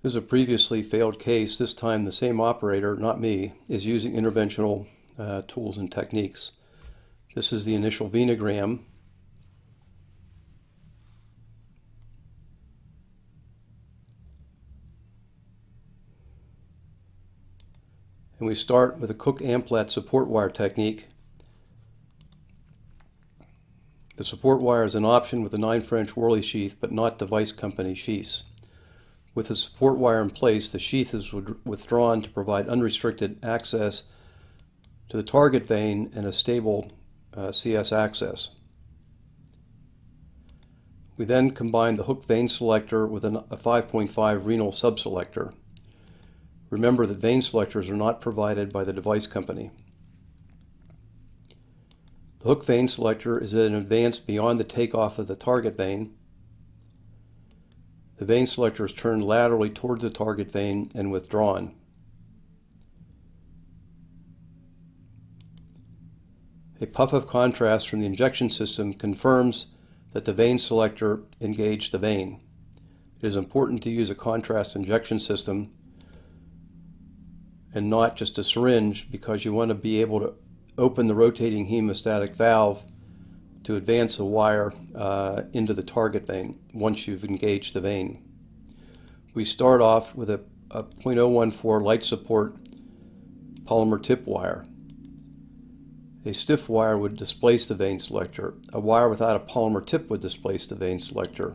This is a previously failed case. This time the same operator, not me, is using interventional tools and techniques. This is the initial venogram. And we start with a Hook Vein support wire technique. The support wire is an option with a 9 French Worley sheath, but not device company sheaths. With the support wire in place, the sheath is withdrawn to provide unrestricted access to the target vein and a stable CS access. We then combine the Hook Vein Selector with a 5.5 renal subselector. Remember that vein selectors are not provided by the device company. The Hook Vein Selector is then advanced beyond the takeoff of the target vein. The vein selector is turned laterally towards the target vein and withdrawn. A puff of contrast from the injection system confirms that the vein selector engaged the vein. It is important to use a contrast injection system and not just a syringe, because you want to be able to open the rotating hemostatic valve to advance a wire into the target vein once you've engaged the vein. We start off with a 0.014 light support polymer tip wire. A stiff wire would displace the vein selector. A wire without a polymer tip would displace the vein selector.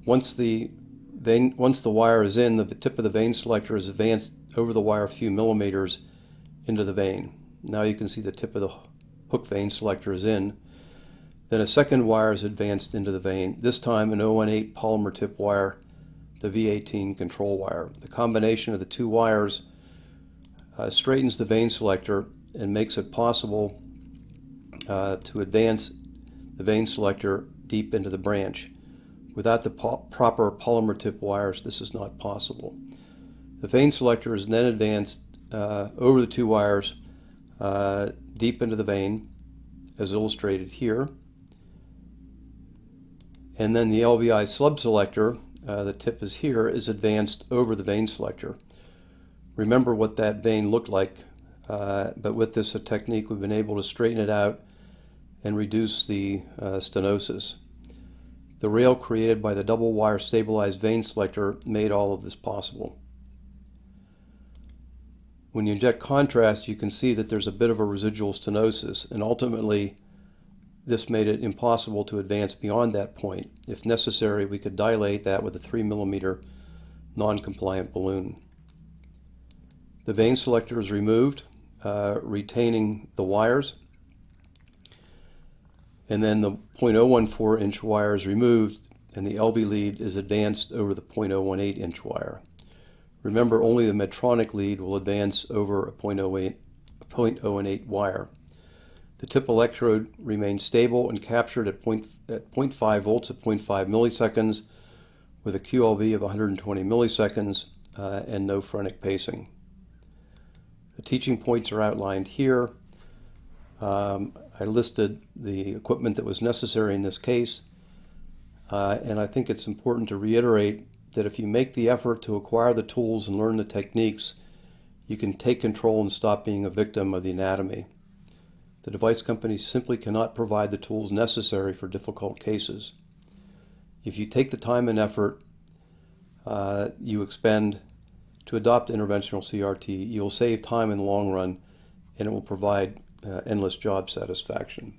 Once the wire is in, the tip of the vein selector is advanced over the wire a few millimeters into the vein. Now you can see the tip of the Hook Vein Selector is in. Then a second wire is advanced into the vein, this time an 018 polymer tip wire, the V18 control wire. The combination of the two wires straightens the vein selector and makes it possible to advance the vein selector deep into the branch. Without the proper polymer tip wires, this is not possible. The vein selector is then advanced over the two wires deep into the vein, as illustrated here. And then the LVI subselector, the tip is here, is advanced over the vein selector. Remember what that vein looked like, but with this technique we've been able to straighten it out and reduce the stenosis. The rail created by the double wire stabilized vein selector made all of this possible. When you inject contrast, you can see that there's a bit of a residual stenosis, and ultimately this made it impossible to advance beyond that point. If necessary, we could dilate that with a 3 mm non-compliant balloon. The vein selector is removed, retaining the wires, and then the 0.014 inch wire is removed and the LV lead is advanced over the 0.018 inch wire. Remember, only the Medtronic lead will advance over a 0.018 wire. The tip electrode remains stable and captured at 0.5 volts at 0.5 milliseconds with a QLV of 120 milliseconds and no phrenic pacing. The teaching points are outlined here. I listed the equipment that was necessary in this case, and I think it's important to reiterate that if you make the effort to acquire the tools and learn the techniques, you can take control and stop being a victim of the anatomy. The device companies simply cannot provide the tools necessary for difficult cases. If you take the time and effort you expend to adopt interventional CRT, you'll save time in the long run, and it will provide endless job satisfaction.